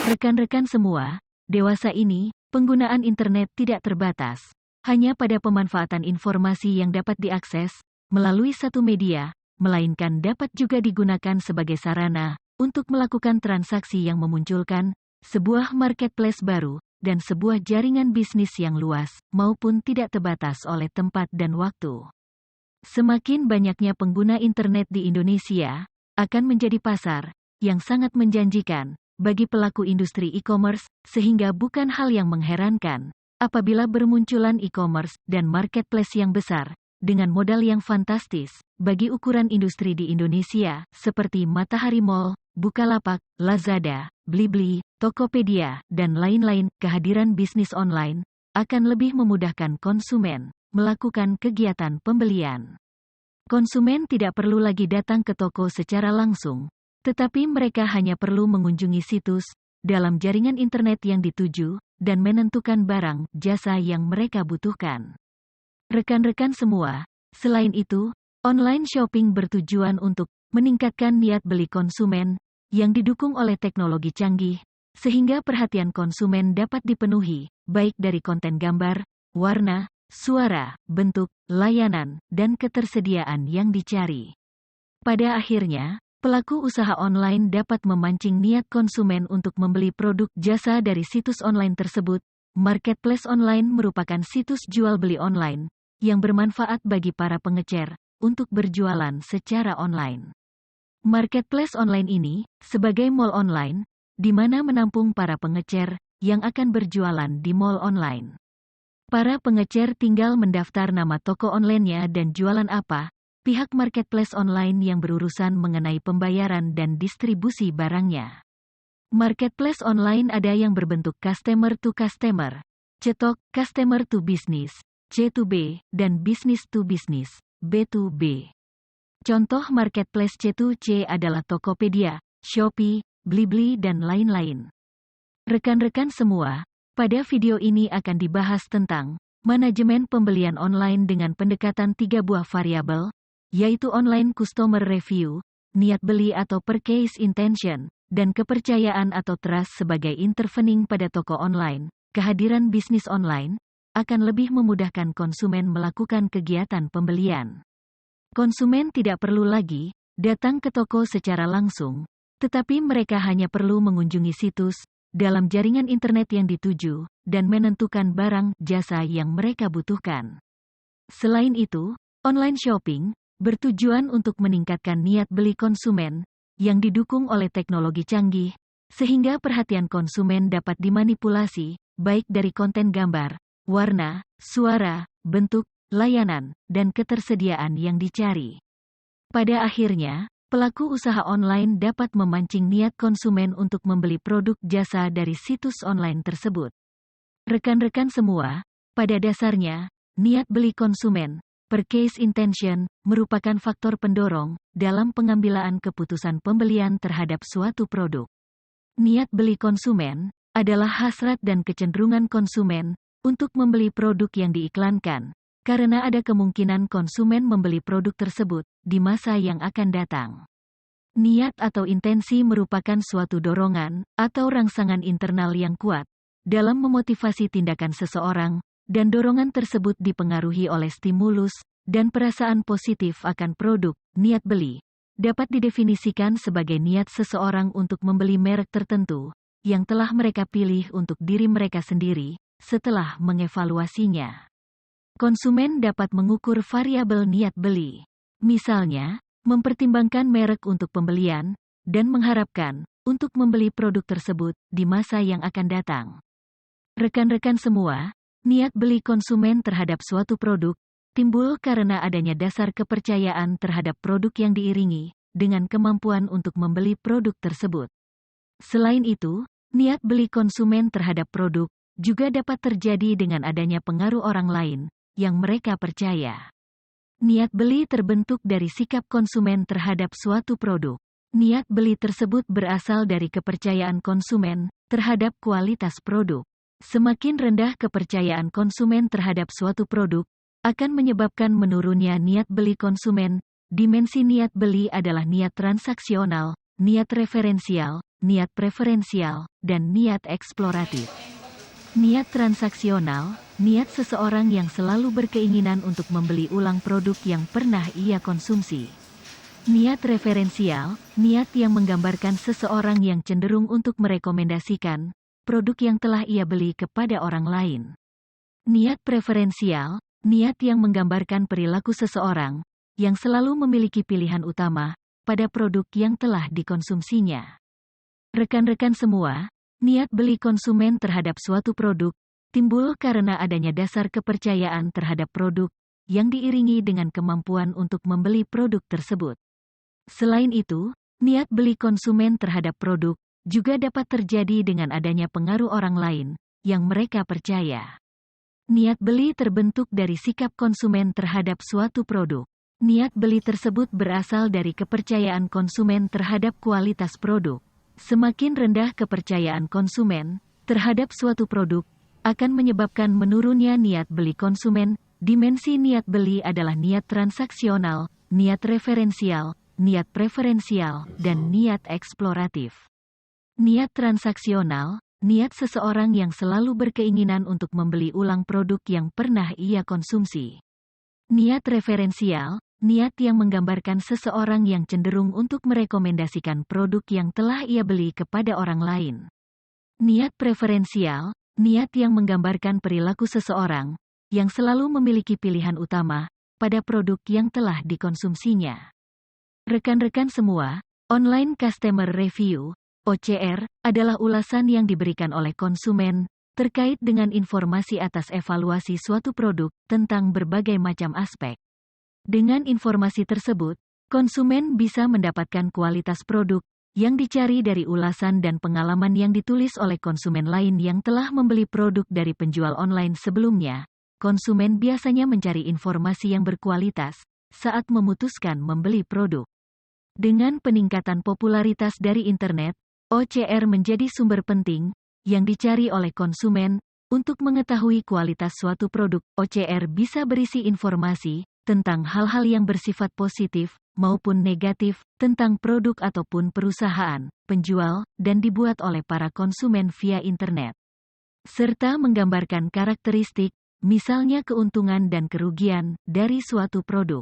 Rekan-rekan semua, dewasa ini, penggunaan internet tidak terbatas hanya pada pemanfaatan informasi yang dapat diakses melalui satu media, melainkan dapat juga digunakan sebagai sarana untuk melakukan transaksi yang memunculkan sebuah marketplace baru dan sebuah jaringan bisnis yang luas maupun tidak terbatas oleh tempat dan waktu. Semakin banyaknya pengguna internet di Indonesia akan menjadi pasar yang sangat menjanjikan bagi pelaku industri e-commerce, sehingga bukan hal yang mengherankan apabila bermunculan e-commerce dan marketplace yang besar dengan modal yang fantastis bagi ukuran industri di Indonesia seperti Matahari Mall, Bukalapak, Lazada, Blibli, Tokopedia, dan lain-lain. Kehadiran bisnis online akan lebih memudahkan konsumen melakukan kegiatan pembelian. Konsumen tidak perlu lagi datang ke toko secara langsung, tetapi mereka hanya perlu mengunjungi situs dalam jaringan internet yang dituju dan menentukan barang jasa yang mereka butuhkan. Rekan-rekan semua, selain itu, online shopping bertujuan untuk meningkatkan niat beli konsumen yang didukung oleh teknologi canggih, sehingga perhatian konsumen dapat dipenuhi, baik dari konten gambar, warna, suara, bentuk, layanan, dan ketersediaan yang dicari. Pada akhirnya, pelaku usaha online dapat memancing niat konsumen untuk membeli produk jasa dari situs online tersebut. Marketplace online merupakan situs jual-beli online yang bermanfaat bagi para pengecer untuk berjualan secara online. Marketplace online ini sebagai mall online, di mana menampung para pengecer yang akan berjualan di mall online. Para pengecer tinggal mendaftar nama toko online-nya dan jualan apa. Pihak marketplace online yang berurusan mengenai pembayaran dan distribusi barangnya. Marketplace online ada yang berbentuk customer to customer, cetok, customer to business, C2B, dan business to business, B2B. Contoh marketplace C2C adalah Tokopedia, Shopee, Blibli, dan lain-lain. Rekan-rekan semua, pada video ini akan dibahas tentang manajemen pembelian online dengan pendekatan 3 buah variabel, yaitu online customer review, niat beli atau purchase intention, dan kepercayaan atau trust sebagai intervening pada toko online. Kehadiran bisnis online akan lebih memudahkan konsumen melakukan kegiatan pembelian. Konsumen tidak perlu lagi datang ke toko secara langsung, tetapi mereka hanya perlu mengunjungi situs dalam jaringan internet yang dituju dan menentukan barang jasa yang mereka butuhkan. Selain itu, online shopping bertujuan untuk meningkatkan niat beli konsumen yang didukung oleh teknologi canggih, sehingga perhatian konsumen dapat dimanipulasi, baik dari konten gambar, warna, suara, bentuk, layanan, dan ketersediaan yang dicari. Pada akhirnya, pelaku usaha online dapat memancing niat konsumen untuk membeli produk jasa dari situs online tersebut. Rekan-rekan semua, pada dasarnya, niat beli konsumen, purchase intention, merupakan faktor pendorong dalam pengambilan keputusan pembelian terhadap suatu produk. Niat beli konsumen adalah hasrat dan kecenderungan konsumen untuk membeli produk yang diiklankan, karena ada kemungkinan konsumen membeli produk tersebut di masa yang akan datang. Niat atau intensi merupakan suatu dorongan atau rangsangan internal yang kuat dalam memotivasi tindakan seseorang, dan dorongan tersebut dipengaruhi oleh stimulus dan perasaan positif akan produk. Niat beli dapat didefinisikan sebagai niat seseorang untuk membeli merek tertentu yang telah mereka pilih untuk diri mereka sendiri setelah mengevaluasinya. Konsumen dapat mengukur variabel niat beli. Misalnya, mempertimbangkan merek untuk pembelian dan mengharapkan untuk membeli produk tersebut di masa yang akan datang. Rekan-rekan semua, niat beli konsumen terhadap suatu produk timbul karena adanya dasar kepercayaan terhadap produk yang diiringi dengan kemampuan untuk membeli produk tersebut. Selain itu, niat beli konsumen terhadap produk juga dapat terjadi dengan adanya pengaruh orang lain yang mereka percaya. Niat beli terbentuk dari sikap konsumen terhadap suatu produk. Niat beli tersebut berasal dari kepercayaan konsumen terhadap kualitas produk. Semakin rendah kepercayaan konsumen terhadap suatu produk, akan menyebabkan menurunnya niat beli konsumen. Dimensi niat beli adalah niat transaksional, niat referensial, niat preferensial, dan niat eksploratif. Niat transaksional, niat seseorang yang selalu berkeinginan untuk membeli ulang produk yang pernah ia konsumsi. Niat referensial, niat yang menggambarkan seseorang yang cenderung untuk merekomendasikan produk yang telah ia beli kepada orang lain. Niat preferensial, niat yang menggambarkan perilaku seseorang yang selalu memiliki pilihan utama pada produk yang telah dikonsumsinya. Rekan-rekan semua, niat beli konsumen terhadap suatu produk timbul karena adanya dasar kepercayaan terhadap produk yang diiringi dengan kemampuan untuk membeli produk tersebut. Selain itu, niat beli konsumen terhadap produk juga dapat terjadi dengan adanya pengaruh orang lain yang mereka percaya. Niat beli terbentuk dari sikap konsumen terhadap suatu produk. Niat beli tersebut berasal dari kepercayaan konsumen terhadap kualitas produk. Semakin rendah kepercayaan konsumen terhadap suatu produk, akan menyebabkan menurunnya niat beli konsumen. Dimensi niat beli adalah niat transaksional, niat referensial, niat preferensial, dan niat eksploratif. Niat transaksional, niat seseorang yang selalu berkeinginan untuk membeli ulang produk yang pernah ia konsumsi. Niat referensial, niat yang menggambarkan seseorang yang cenderung untuk merekomendasikan produk yang telah ia beli kepada orang lain. Niat preferensial, niat yang menggambarkan perilaku seseorang yang selalu memiliki pilihan utama pada produk yang telah dikonsumsinya. Rekan-rekan semua, online customer review (OCR) adalah ulasan yang diberikan oleh konsumen terkait dengan informasi atas evaluasi suatu produk tentang berbagai macam aspek. Dengan informasi tersebut, konsumen bisa mendapatkan kualitas produk yang dicari dari ulasan dan pengalaman yang ditulis oleh konsumen lain yang telah membeli produk dari penjual online sebelumnya. Konsumen biasanya mencari informasi yang berkualitas saat memutuskan membeli produk. Dengan peningkatan popularitas dari internet, OCR menjadi sumber penting yang dicari oleh konsumen untuk mengetahui kualitas suatu produk. OCR bisa berisi informasi tentang hal-hal yang bersifat positif maupun negatif tentang produk ataupun perusahaan, penjual, dan dibuat oleh para konsumen via internet. Serta menggambarkan karakteristik, misalnya keuntungan dan kerugian, dari suatu produk.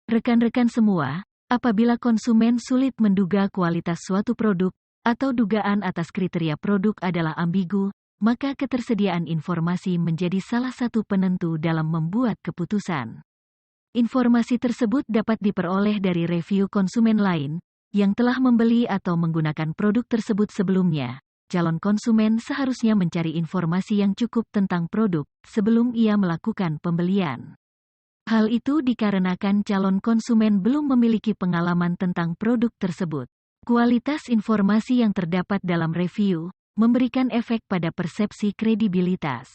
Rekan-rekan semua, apabila konsumen sulit menduga kualitas suatu produk, atau dugaan atas kriteria produk adalah ambigu, maka ketersediaan informasi menjadi salah satu penentu dalam membuat keputusan. Informasi tersebut dapat diperoleh dari review konsumen lain yang telah membeli atau menggunakan produk tersebut sebelumnya. Calon konsumen seharusnya mencari informasi yang cukup tentang produk sebelum ia melakukan pembelian. Hal itu dikarenakan calon konsumen belum memiliki pengalaman tentang produk tersebut. Kualitas informasi yang terdapat dalam review memberikan efek pada persepsi kredibilitas.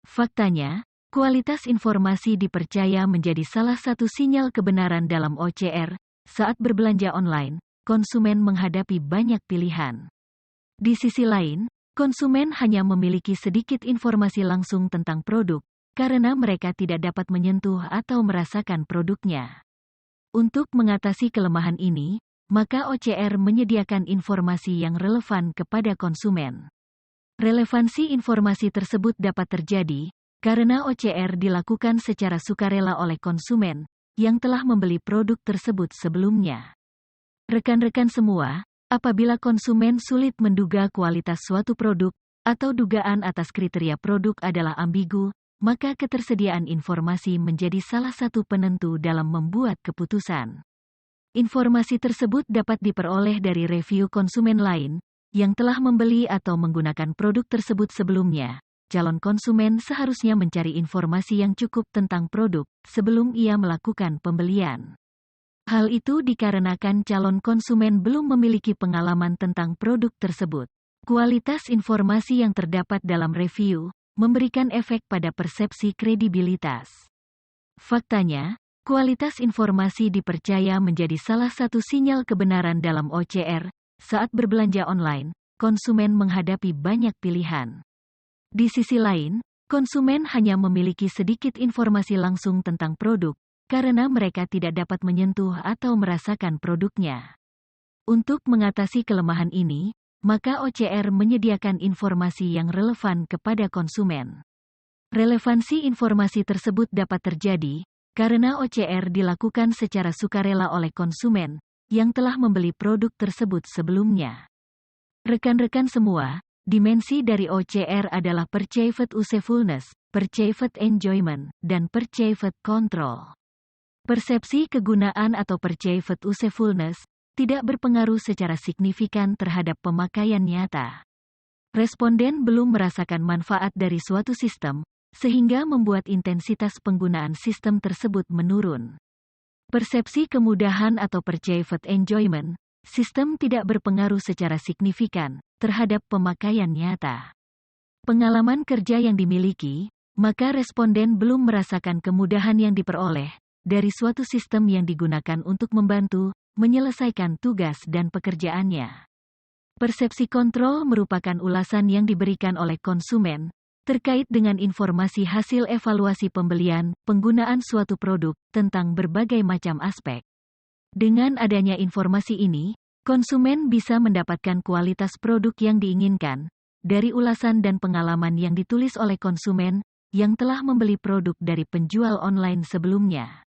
Faktanya, kualitas informasi dipercaya menjadi salah satu sinyal kebenaran dalam OCR. Saat berbelanja online, konsumen menghadapi banyak pilihan. Di sisi lain, konsumen hanya memiliki sedikit informasi langsung tentang produk, karena mereka tidak dapat menyentuh atau merasakan produknya. Untuk mengatasi kelemahan ini, maka OCR menyediakan informasi yang relevan kepada konsumen. Relevansi informasi tersebut dapat terjadi karena OCR dilakukan secara sukarela oleh konsumen yang telah membeli produk tersebut sebelumnya. Rekan-rekan semua, apabila konsumen sulit menduga kualitas suatu produk atau dugaan atas kriteria produk adalah ambigu, maka ketersediaan informasi menjadi salah satu penentu dalam membuat keputusan. Informasi tersebut dapat diperoleh dari review konsumen lain yang telah membeli atau menggunakan produk tersebut sebelumnya. Calon konsumen seharusnya mencari informasi yang cukup tentang produk sebelum ia melakukan pembelian. Hal itu dikarenakan calon konsumen belum memiliki pengalaman tentang produk tersebut. Kualitas informasi yang terdapat dalam review memberikan efek pada persepsi kredibilitas. Faktanya, kualitas informasi dipercaya menjadi salah satu sinyal kebenaran dalam OCR. Saat berbelanja online, konsumen menghadapi banyak pilihan. Di sisi lain, konsumen hanya memiliki sedikit informasi langsung tentang produk, karena mereka tidak dapat menyentuh atau merasakan produknya. Untuk mengatasi kelemahan ini, maka OCR menyediakan informasi yang relevan kepada konsumen. Relevansi informasi tersebut dapat terjadi karena OCR dilakukan secara sukarela oleh konsumen yang telah membeli produk tersebut sebelumnya. Rekan-rekan semua, dimensi dari OCR adalah Perceived Usefulness, Perceived Enjoyment, dan Perceived Control. Persepsi kegunaan atau Perceived Usefulness tidak berpengaruh secara signifikan terhadap pemakaian nyata. Responden belum merasakan manfaat dari suatu sistem, sehingga membuat intensitas penggunaan sistem tersebut menurun. Persepsi kemudahan atau Perceived Enjoyment, sistem tidak berpengaruh secara signifikan terhadap pemakaian nyata. Pengalaman kerja yang dimiliki, maka responden belum merasakan kemudahan yang diperoleh dari suatu sistem yang digunakan untuk membantu menyelesaikan tugas dan pekerjaannya. Persepsi kontrol merupakan ulasan yang diberikan oleh konsumen terkait dengan informasi hasil evaluasi pembelian, penggunaan suatu produk, tentang berbagai macam aspek. Dengan adanya informasi ini, konsumen bisa mendapatkan kualitas produk yang diinginkan dari ulasan dan pengalaman yang ditulis oleh konsumen yang telah membeli produk dari penjual online sebelumnya.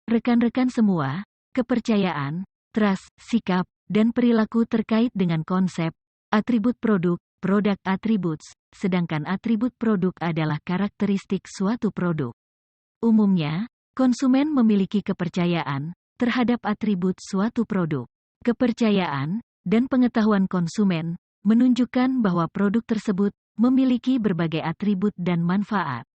Rekan-rekan semua, kepercayaan, trust, sikap, dan perilaku terkait dengan konsep, atribut produk, product attributes, sedangkan atribut produk adalah karakteristik suatu produk. Umumnya, konsumen memiliki kepercayaan terhadap atribut suatu produk. Kepercayaan dan pengetahuan konsumen menunjukkan bahwa produk tersebut memiliki berbagai atribut dan manfaat.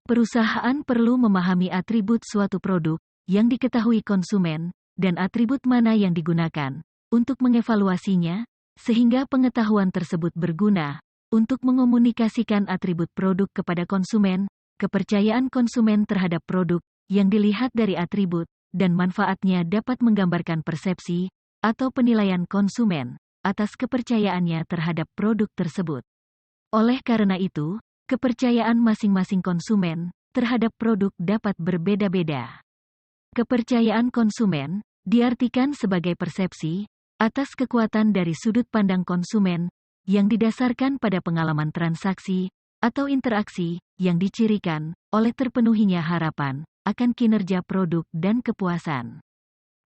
Perusahaan perlu memahami atribut suatu produk yang diketahui konsumen dan atribut mana yang digunakan untuk mengevaluasinya, sehingga pengetahuan tersebut berguna untuk mengomunikasikan atribut produk kepada konsumen. Kepercayaan konsumen terhadap produk yang dilihat dari atribut dan manfaatnya dapat menggambarkan persepsi atau penilaian konsumen atas kepercayaannya terhadap produk tersebut. Oleh karena itu, kepercayaan masing-masing konsumen terhadap produk dapat berbeda-beda. Kepercayaan konsumen diartikan sebagai persepsi atas kekuatan dari sudut pandang konsumen yang didasarkan pada pengalaman transaksi atau interaksi yang dicirikan oleh terpenuhinya harapan akan kinerja produk dan kepuasan.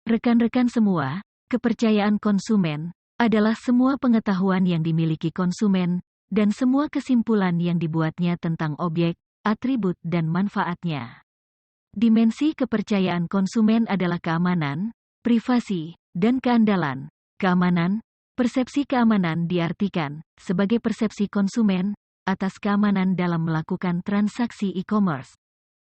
Rekan-rekan semua, kepercayaan konsumen adalah semua pengetahuan yang dimiliki konsumen dan semua kesimpulan yang dibuatnya tentang objek, atribut, dan manfaatnya. Dimensi kepercayaan konsumen adalah keamanan, privasi, dan keandalan. Keamanan, persepsi keamanan diartikan sebagai persepsi konsumen atas keamanan dalam melakukan transaksi e-commerce.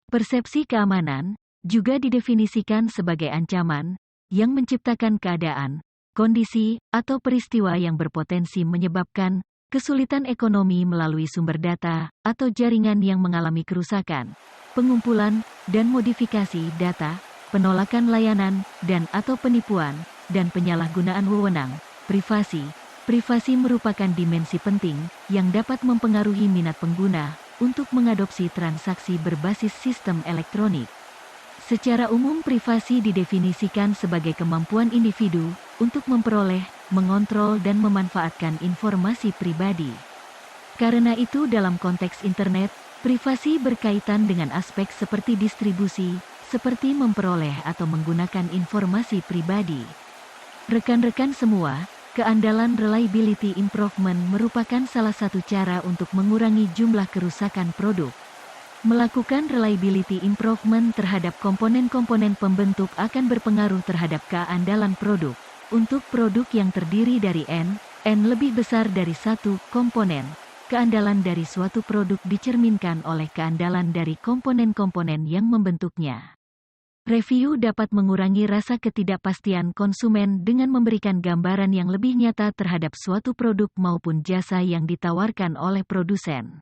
Persepsi keamanan juga didefinisikan sebagai ancaman yang menciptakan keadaan, kondisi, atau peristiwa yang berpotensi menyebabkan kesulitan ekonomi melalui sumber data atau jaringan yang mengalami kerusakan, pengumpulan dan modifikasi data, penolakan layanan dan/atau penipuan, dan penyalahgunaan wewenang. Privasi merupakan dimensi penting yang dapat mempengaruhi minat pengguna untuk mengadopsi transaksi berbasis sistem elektronik. Secara umum, privasi didefinisikan sebagai kemampuan individu untuk memperoleh, mengontrol, dan memanfaatkan informasi pribadi. Karena itu, dalam konteks internet, privasi berkaitan dengan aspek seperti distribusi, seperti memperoleh atau menggunakan informasi pribadi. Rekan-rekan semua, keandalan reliability improvement merupakan salah satu cara untuk mengurangi jumlah kerusakan produk. Melakukan reliability improvement terhadap komponen-komponen pembentuk akan berpengaruh terhadap keandalan produk. Untuk produk yang terdiri dari N lebih besar dari satu komponen, keandalan dari suatu produk dicerminkan oleh keandalan dari komponen-komponen yang membentuknya. Review dapat mengurangi rasa ketidakpastian konsumen dengan memberikan gambaran yang lebih nyata terhadap suatu produk maupun jasa yang ditawarkan oleh produsen.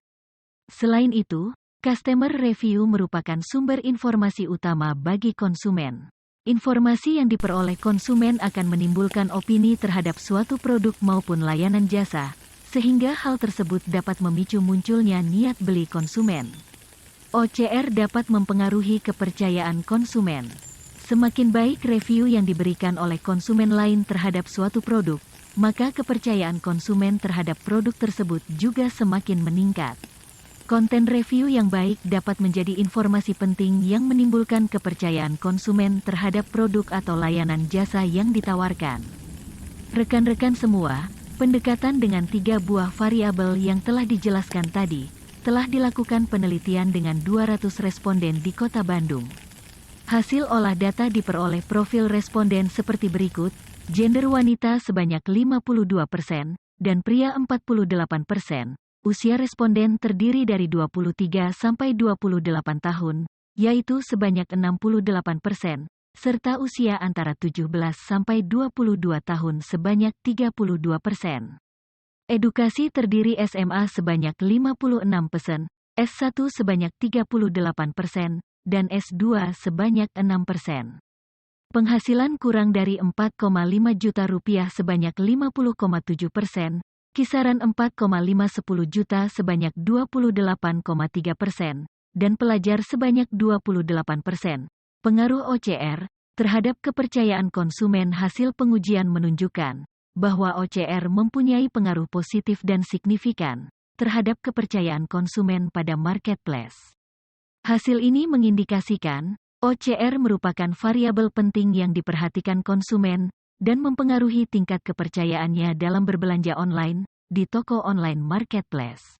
Selain itu, customer review merupakan sumber informasi utama bagi konsumen. Informasi yang diperoleh konsumen akan menimbulkan opini terhadap suatu produk maupun layanan jasa, sehingga hal tersebut dapat memicu munculnya niat beli konsumen. OCR dapat mempengaruhi kepercayaan konsumen. Semakin baik review yang diberikan oleh konsumen lain terhadap suatu produk, maka kepercayaan konsumen terhadap produk tersebut juga semakin meningkat. Konten review yang baik dapat menjadi informasi penting yang menimbulkan kepercayaan konsumen terhadap produk atau layanan jasa yang ditawarkan. Rekan-rekan semua, pendekatan dengan 3 buah variabel yang telah dijelaskan tadi, telah dilakukan penelitian dengan 200 responden di Kota Bandung. Hasil olah data diperoleh profil responden seperti berikut, gender wanita sebanyak 52% dan pria 48%. Usia responden terdiri dari 23 sampai 28 tahun, yaitu sebanyak 68%, serta usia antara 17 sampai 22 tahun sebanyak 32%. Edukasi terdiri SMA sebanyak 56%, S1 sebanyak 38%, dan S2 sebanyak 6%. Penghasilan kurang dari 4,5 juta rupiah sebanyak 50,7%, kisaran 4,5–10 juta sebanyak 28,3%, dan pelajar sebanyak 28%. Pengaruh OCR terhadap kepercayaan konsumen. Hasil pengujian menunjukkan bahwa OCR mempunyai pengaruh positif dan signifikan terhadap kepercayaan konsumen pada marketplace. Hasil ini mengindikasikan OCR merupakan variabel penting yang diperhatikan konsumen dan mempengaruhi tingkat kepercayaannya dalam berbelanja online di toko online marketplace.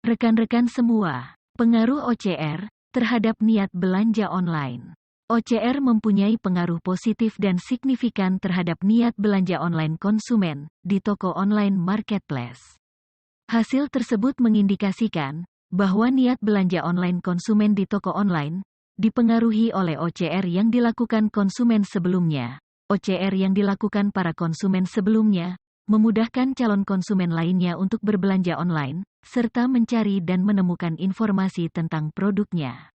Rekan-rekan semua, pengaruh OCR terhadap niat belanja online. OCR mempunyai pengaruh positif dan signifikan terhadap niat belanja online konsumen di toko online marketplace. Hasil tersebut mengindikasikan bahwa niat belanja online konsumen di toko online dipengaruhi oleh OCR yang dilakukan konsumen sebelumnya. OCR yang dilakukan para konsumen sebelumnya memudahkan calon konsumen lainnya untuk berbelanja online, serta mencari dan menemukan informasi tentang produknya.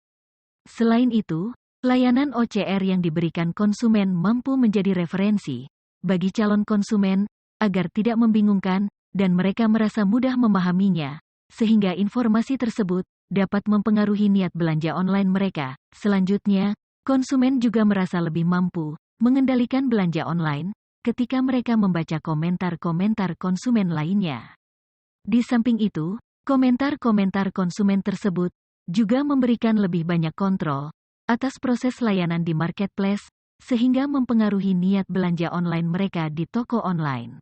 Selain itu, layanan OCR yang diberikan konsumen mampu menjadi referensi bagi calon konsumen agar tidak membingungkan dan mereka merasa mudah memahaminya, sehingga informasi tersebut dapat mempengaruhi niat belanja online mereka. Selanjutnya, konsumen juga merasa lebih mampu mengendalikan belanja online ketika mereka membaca komentar-komentar konsumen lainnya. Di samping itu, komentar-komentar konsumen tersebut juga memberikan lebih banyak kontrol atas proses layanan di marketplace, sehingga mempengaruhi niat belanja online mereka di toko online.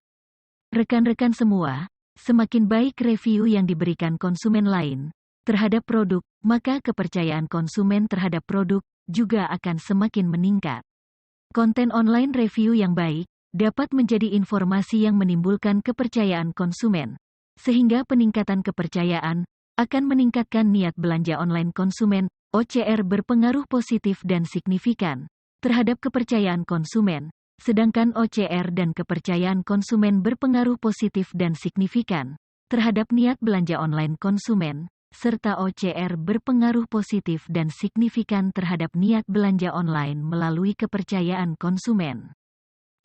Rekan-rekan semua, semakin baik review yang diberikan konsumen lain terhadap produk, maka kepercayaan konsumen terhadap produk juga akan semakin meningkat. Konten online review yang baik dapat menjadi informasi yang menimbulkan kepercayaan konsumen, sehingga peningkatan kepercayaan akan meningkatkan niat belanja online konsumen. OCR berpengaruh positif dan signifikan terhadap kepercayaan konsumen, sedangkan OCR dan kepercayaan konsumen berpengaruh positif dan signifikan terhadap niat belanja online konsumen, serta OCR berpengaruh positif dan signifikan terhadap niat belanja online melalui kepercayaan konsumen.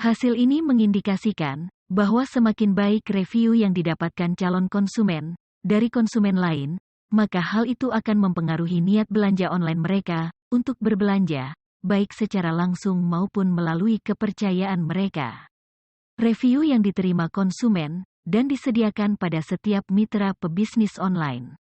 Hasil ini mengindikasikan bahwa semakin baik review yang didapatkan calon konsumen dari konsumen lain, maka hal itu akan mempengaruhi niat belanja online mereka untuk berbelanja, baik secara langsung maupun melalui kepercayaan mereka. Review yang diterima konsumen dan disediakan pada setiap mitra pebisnis online.